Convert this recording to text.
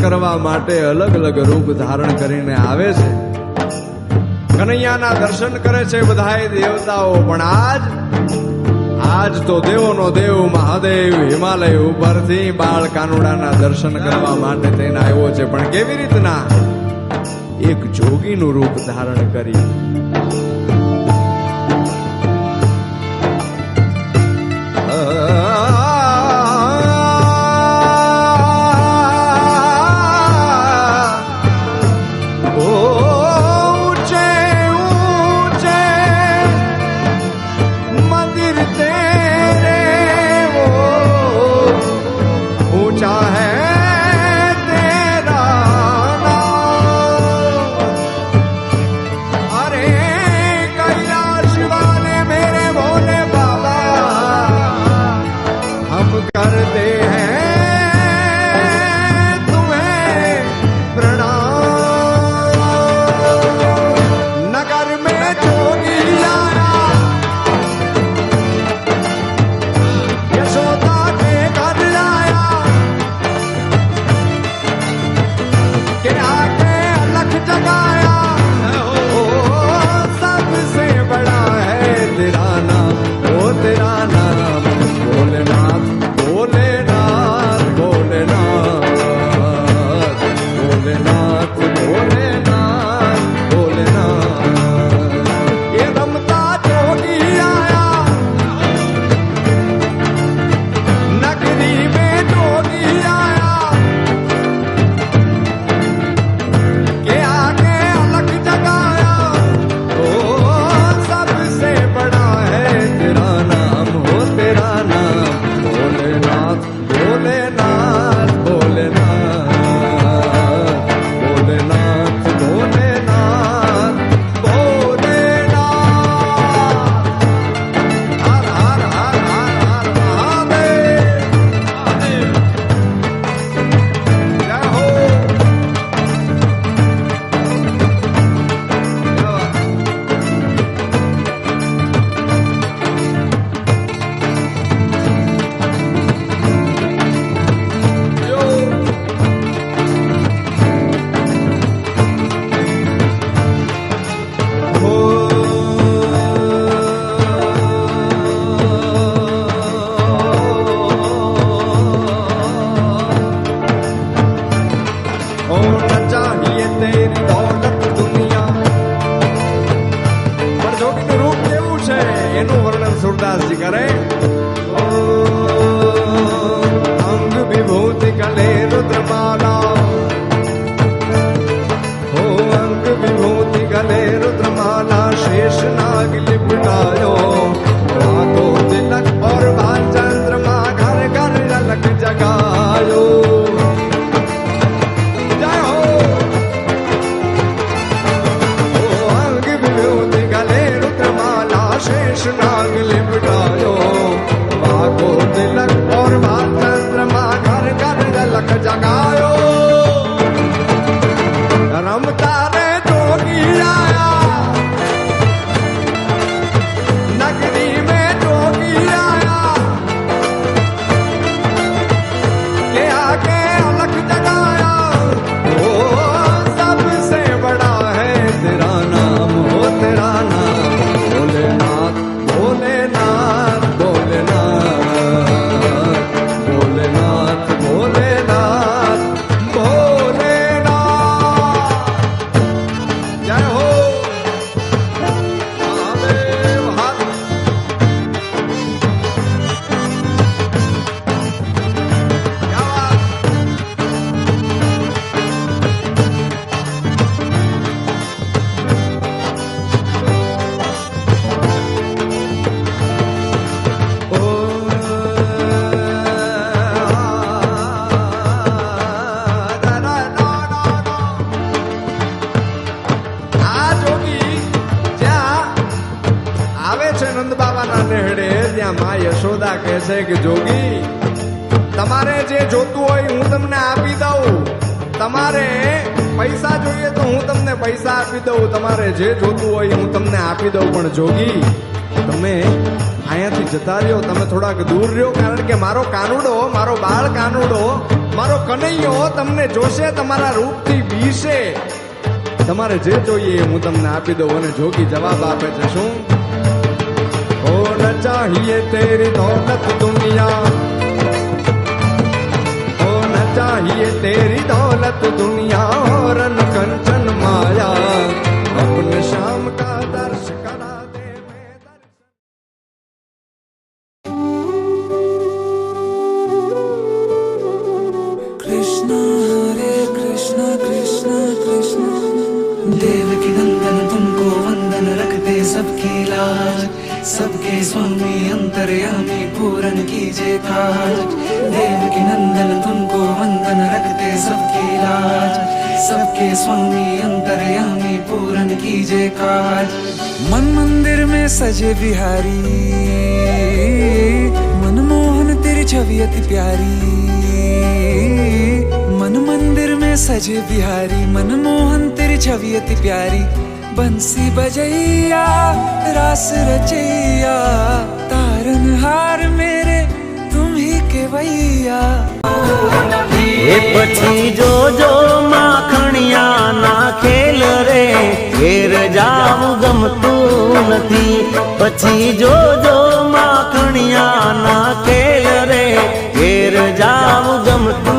કરવા માટે અલગ અલગ રૂપ ધારણ કરીને આવે છે. કનૈયાના દર્શન કરે છે બધાય દેવતાઓ, પણ આજ તો દેવોનો દેવ મહાદેવ હિમાલય ઉપરથી બાળ કાનુડાના દર્શન કરવા માટે થઈને આવ્યો છે. પણ કેવી રીતના? એક જોગીનું રૂપ ધારણ કરી. કે જોગી તમારે જે જોતું હોય હું તમને આપી દઉં, તમારે પૈસા જોઈએ તો હું તમને પૈસા આપી દઉં, તમારે જે જોતું હોય હું તમને આપી દઉં, પણ જોગી તમે અહીંયાથી જતા રહ્યો, તમે થોડાક દૂર રહ્યો, કારણ કે મારો કાનુડો, મારો બાળ કાનુડો મારો કનૈયો તમને જોશે, તમારા રૂપથી બીશે. તમારે જે જોઈએ એ હું તમને આપી દઉં. અને જોગી જવાબ આપે છે શું? ઓ ન ચાહીએ તેરી દौलत दुनिया, ओ न चाहिए तेरी दौलत दुनिया और न कंचन माया, अपने शाम का दर्श करा दे मैं दर्शन. कृष्ण हरे कृष्ण कृष्ण कृष्ण देवकी नंदन तुमको वंदन रखते सबकी लाज, सबके स्वामी अंतर्यामी पूरन कीजिए काज. देवकी नंदन तुमको वंदन रखते सबकी लाज, सबके स्वामी अंतर्यामी पूरन कीजिए काज. मन मंदिर में सजे बिहारी, मनमोहन तेरी छवि अति प्यारी. मन मंदिर में सजे बिहारी, मनमोहन तेरी छवि अति प्यारी. बंसी बजैया रास रचैया, तारनहार मेरे तुम ही केवैया. એ પછી જોજો માખણિયા ના ખેલ રે, ઘેર જાવું ગમતું નથી. પછી જોજો માખણિયા ના ખેલ રે, ઘેર જાવું ગમતું